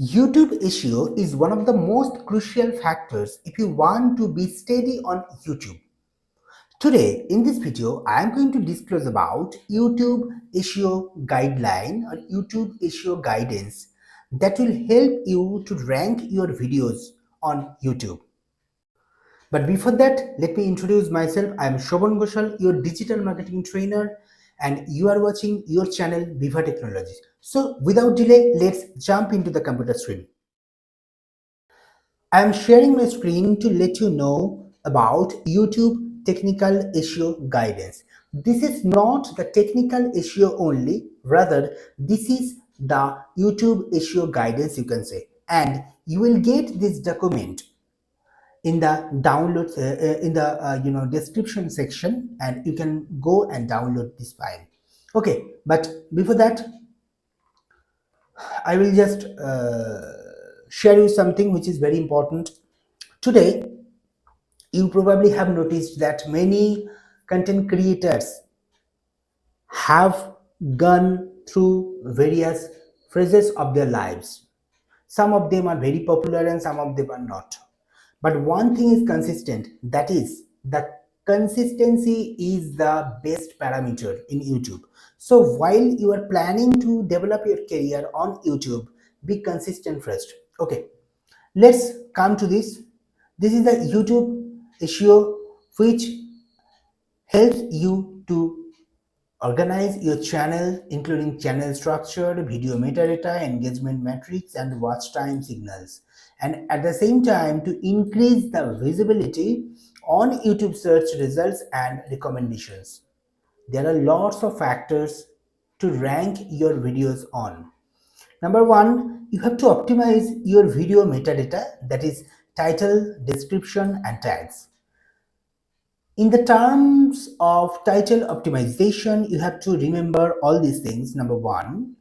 YouTube SEO is one of the most crucial factors if you want to be steady on YouTube. Today, in this video, I am going to disclose about YouTube SEO guideline or YouTube SEO guidance that will help you to rank your videos on YouTube. But before that, let me introduce myself. I am Shobhan Goshal, your digital marketing trainer, and you are watching your channel Viva Technologies. So, without delay, let's jump into the computer screen. I am sharing my screen to let you know about YouTube technical SEO guidance. This is not the technical SEO only, rather this is the YouTube SEO guidance, you can say, and you will get this document in the download in the description section, and you can go and download this file. Okay, but before that, I will just share you something which is very important. Today you probably have noticed that many content creators have gone through various phases of their lives. Some of them are very popular and some of them are not. But one thing is consistent, that is that consistency is the best parameter in YouTube. So while you are planning to develop your career on YouTube, be consistent first. Okay, let's come to this. This is the YouTube SEO which helps you to organize your channel, including channel structure, video metadata, engagement metrics, and watch time signals. And at the same time, to increase the visibility on YouTube search results and recommendations. There are lots of factors to rank your videos on. Number one, you have to optimize your video metadata, that is title, description, and tags. In the terms of title optimization, you have to remember all these things. Number one,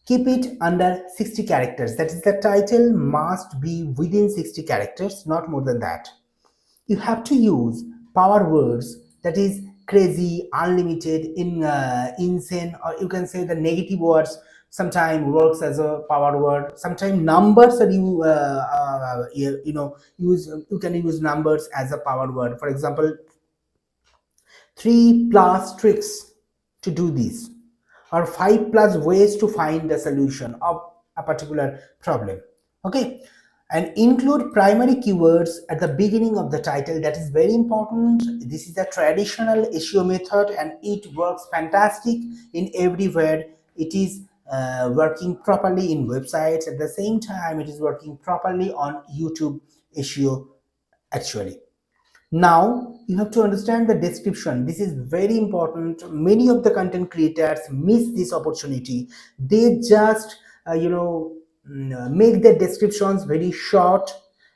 keep it under 60 characters. That is, the title must be within 60 characters, not more than that. You have to use power words, that is crazy, unlimited, insane, or you can say the negative words sometimes works as a power word. Sometimes numbers are you can use numbers as a power word. For example, 3 plus tricks to do this, or 5 plus ways to find the solution of a particular problem. Okay, and include primary keywords at the beginning of the title. That is very important. This is a traditional SEO method and it works fantastic in everywhere. It is working properly in websites. At the same time, it is working properly on YouTube SEO actually. Now you have to understand the description. This is very important. Many of the content creators miss this opportunity. They just make their descriptions very short,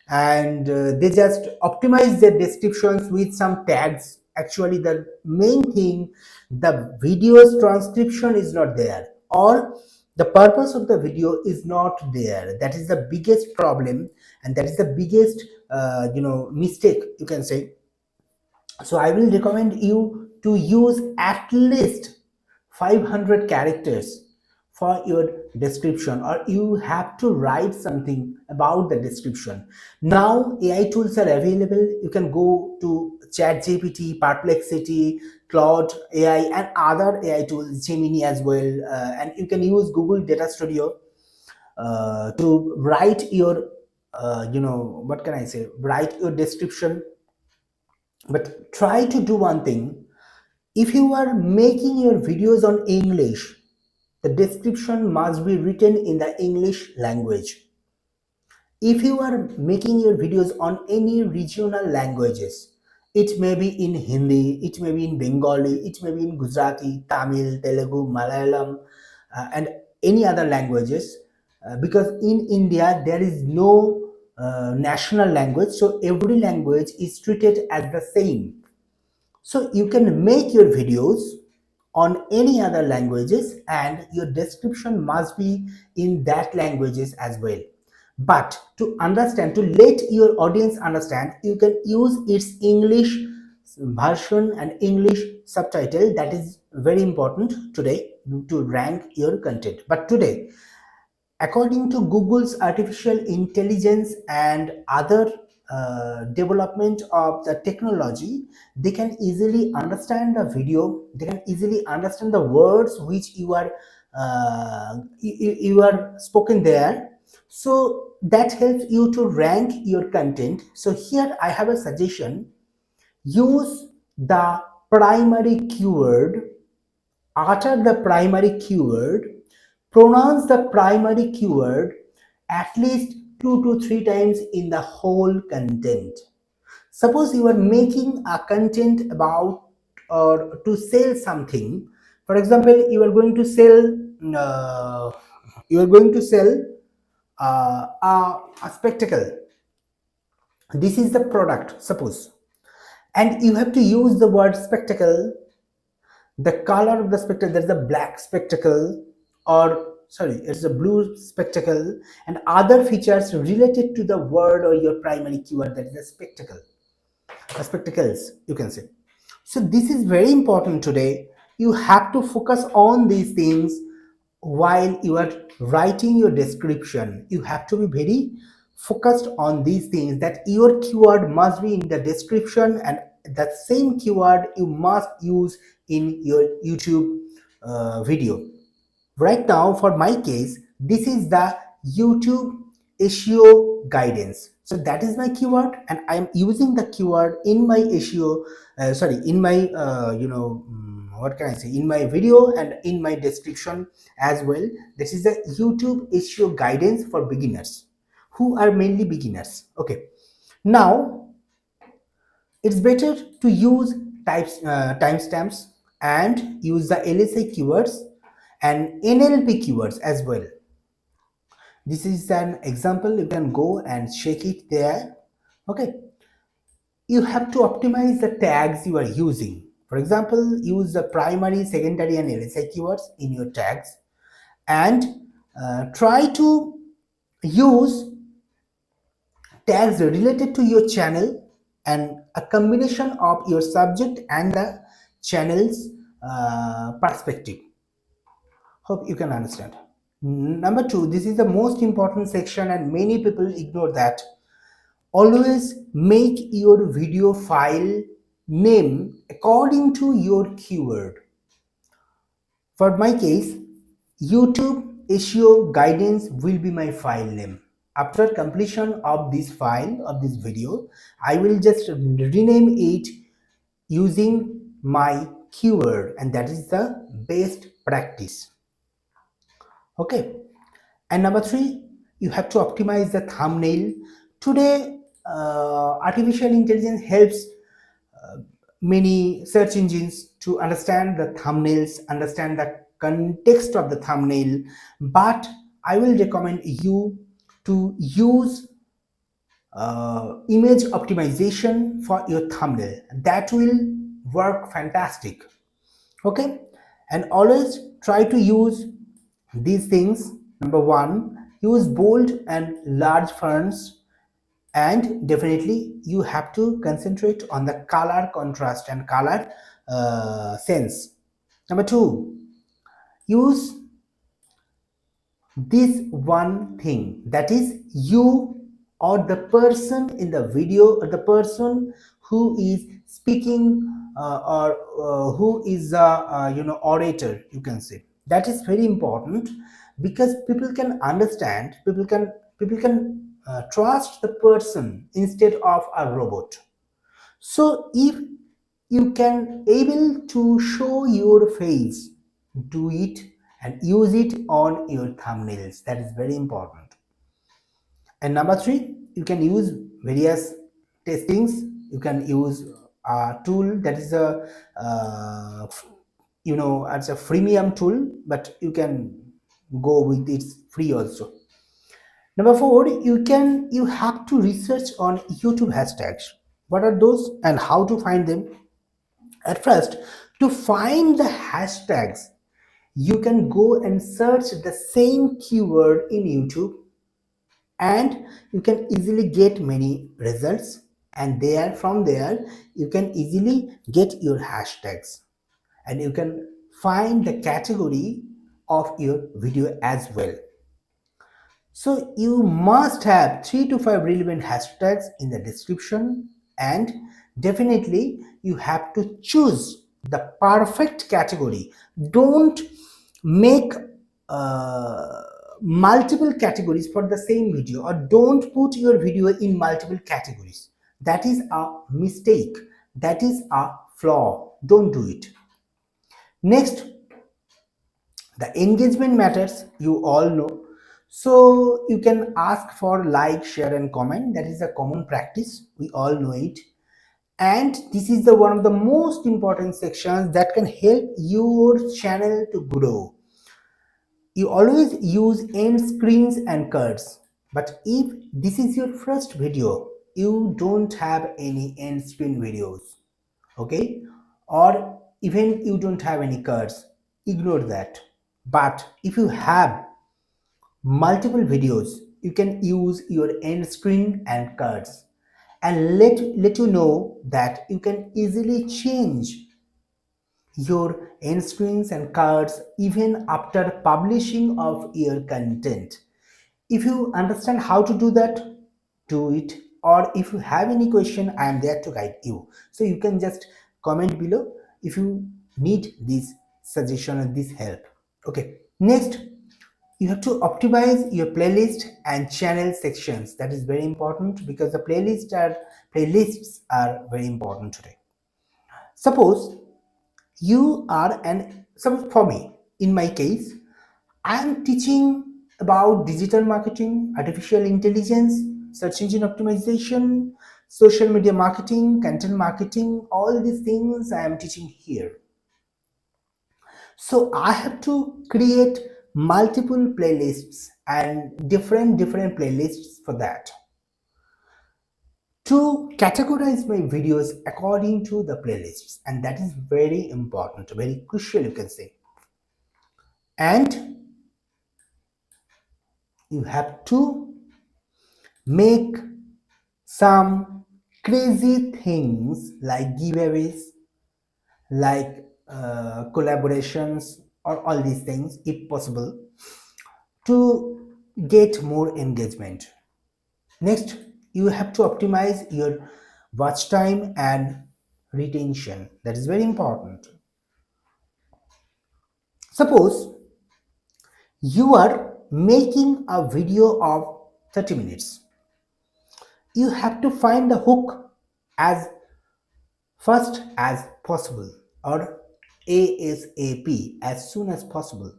and they just optimize their descriptions with some tags. Actually, the main thing, the video's transcription is not there, or the purpose of the video is not there. That is the biggest problem, and that is the biggest mistake, you can say. So I will recommend you to use at least 500 characters for your description, or you have to write something about the description. Now AI tools are available. You can go to ChatGPT, Perplexity, Claude AI, and other AI tools, Gemini as well, and you can use Google Data Studio to write your what can I say, write your description. But try to do one thing. If you are making your videos on English, the description must be written in the English language. If you are making your videos on any regional languages, it may be in Hindi, it may be in Bengali, it may be in Gujarati, Tamil, Telugu, Malayalam, and any other languages, because in India there is no national language, so every language is treated as the same. So you can make your videos on any other languages, and your description must be in that languages as well. But to understand, to let your audience understand, you can use its English version and English subtitle. That is very important today to rank your content. But today, According to Google's artificial intelligence and other development of the technology, they can easily understand the video, they can easily understand the words which you are spoken there. So that helps you to rank your content. So here I have a suggestion: use the primary keyword, utter the primary keyword, pronounce the primary keyword at least 2 to 3 times in the whole content. Suppose you are making a content about or to sell something. For example, you are going to sell uh, you are going to sell a spectacle. This is the product, suppose, and you have to use the word spectacle. The color of the spectacle, there's a black spectacle, or sorry, it's a blue spectacle, and other features related to the word or your primary keyword, that is a spectacle, spectacles, you can say. So this is very important today. You have to focus on these things while you are writing your description. You have to be very focused on these things, that your keyword must be in the description, and that same keyword you must use in your YouTube video. Right now, for my case, this is the YouTube SEO guidance. So that is my keyword, and I am using the keyword in my SEO, in my what can I say, in my video and in my description as well. This is the YouTube SEO guidance for beginners, who are mainly beginners. Okay, now it's better to use timestamps and use the LSI keywords and NLP keywords as well. This is an example, you can go and check it there. Okay, you have to optimize the tags you are using. For example, use the primary, secondary and LSI keywords in your tags, and try to use tags related to your channel and a combination of your subject and the channel's perspective. Hope you can understand. Number two, this is the most important section and many people ignore that. Always make your video file name according to your keyword. For my case, YouTube SEO guidance will be my file name. After completion of this file of this video, I will just rename it using my keyword, and that is the best practice. Okay, and number three, you have to optimize the thumbnail. Today artificial intelligence helps many search engines to understand the thumbnails, understand the context of the thumbnail, but I will recommend you to use image optimization for your thumbnail. That will work fantastic. Okay, and always try to use these things. Number one, use bold and large fonts, and definitely you have to concentrate on the color contrast and color sense. Number two, use this one thing, that is you or the person in the video or the person who is speaking or who is a orator, you can say. That is very important, because people can understand, people can trust the person instead of a robot. So if you can able to show your face, do it and use it on your thumbnails. That is very important. And number three, you can use various testings. You can use a tool that is a it's a freemium tool, but you can go with it's free also. Number four, you have to research on YouTube hashtags. What are those and how to find them? At first, to find the hashtags, you can go and search the same keyword in YouTube, and you can easily get many results, and from there you can easily get your hashtags, and you can find the category of your video as well. So you must have 3 to 5 relevant hashtags in the description, and definitely you have to choose the perfect category. Don't make uh, multiple categories for the same video, or don't put your video in multiple categories. That is a mistake. That is a flaw. Don't do it. Next, the engagement matters, you all know. So you can ask for like, share and comment. That is a common practice, we all know it. And this is the one of the most important sections that can help your channel to grow. You always use end screens and cards, but if this is your first video, you don't have any end screen videos, okay, or even you don't have any cards, ignore that. But if you have multiple videos, you can use your end screen and cards, and let you know that you can easily change your end screens and cards even after publishing of your content. If you understand how to do that, do it. Or if you have any question, I am there to guide you. So you can just comment below if you need this suggestion or this help. Okay. Next, you have to optimize your playlist and channel sections. That is very important, because the playlists are very important today. Suppose you are an so for me, in my case, I am teaching about digital marketing, artificial intelligence, search engine optimization, social media marketing, content marketing, all these things I am teaching here. So I have to create multiple playlists and different playlists for that, to categorize my videos according to the playlists, and that is very important, very crucial, you can say. And you have to make some crazy things like giveaways, like collaborations, or all these things if possible, to get more engagement. Next, you have to optimize your watch time and retention. That is very important. Suppose you are making a video of 30 minutes. You have to find the hook as fast as possible, or ASAP, as soon as possible.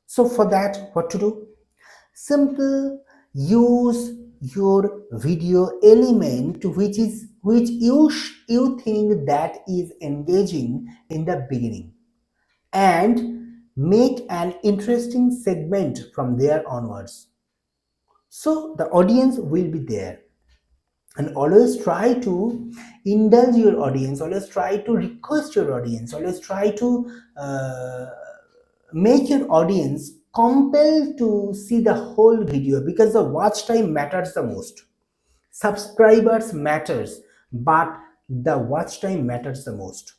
So for that, what to do? Simple, use your video element which you think that is engaging in the beginning, and make an interesting segment from there onwards, so the audience will be there. And always try to indulge your audience, always try to request your audience, always try to make your audience compelled to see the whole video, because the watch time matters the most. Subscribers matters, but the watch time matters the most.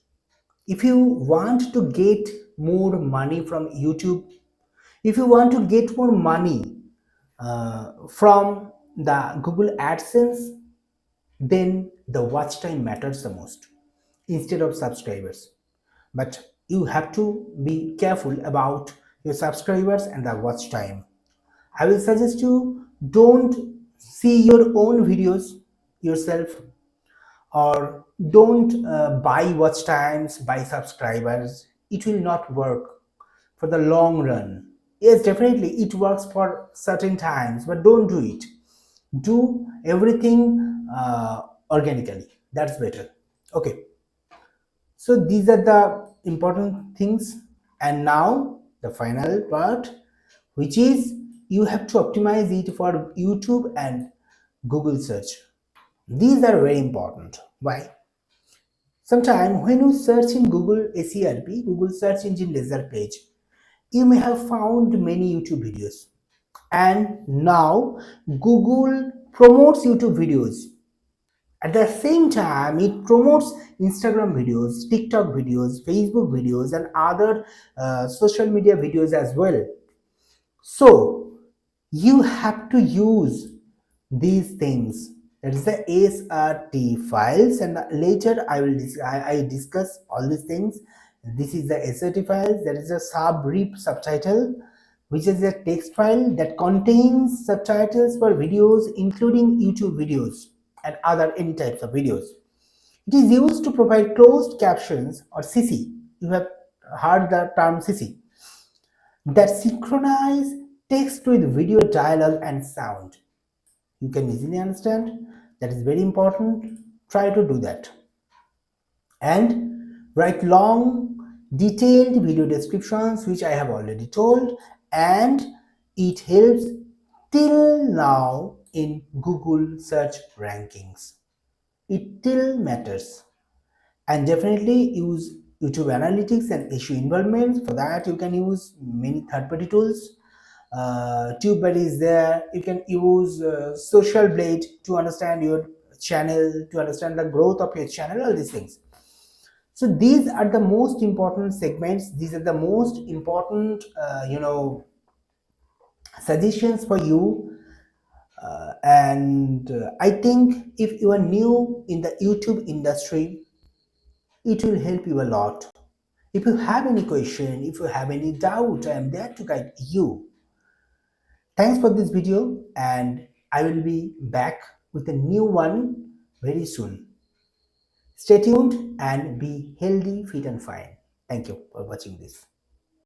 If you want to get more money from YouTube, if you want to get more money from the Google AdSense, then the watch time matters the most instead of subscribers. But you have to be careful about your subscribers and the watch time. I will suggest you, don't see your own videos yourself, or don't buy watch times, buy subscribers. It will not work for the long run. Yes, definitely it works for certain times, but don't do it. Do everything organically, that's better. Okay, so these are the important things. And now the final part, which is you have to optimize it for YouTube and Google search. These are very important. Why? Sometimes when you search in Google SERP, Google search engine result page, you may have found many YouTube videos, and now Google promotes YouTube videos. At the same time, it promotes Instagram videos, TikTok videos, Facebook videos, and other social media videos as well. So You have to use these things, that is the SRT files, and later I discuss all these things. This is the SRT files, that is a subtitle, which is a text file that contains subtitles for videos including YouTube videos and other any types of videos. It is used to provide closed captions or CC. You have heard the term CC, that synchronize text with video dialogue and sound. You can easily understand. That is very important. Try to do that. And write long, detailed video descriptions, which I have already told, and it helps till now in Google search rankings. It still matters. And definitely use YouTube analytics and issue involvement. For that, you can use many third-party tools. TubeBuddy is there. You can use Social Blade to understand your channel, to understand the growth of your channel, all these things. So these are the most important segments. These are the most important, suggestions for you. And I think if you are new in the YouTube industry, it will help you a lot. If you have any question, if you have any doubt, I am there to guide you. Thanks for this video, and I will be back with a new one very soon. Stay tuned and be healthy, fit and fine. Thank you for watching this.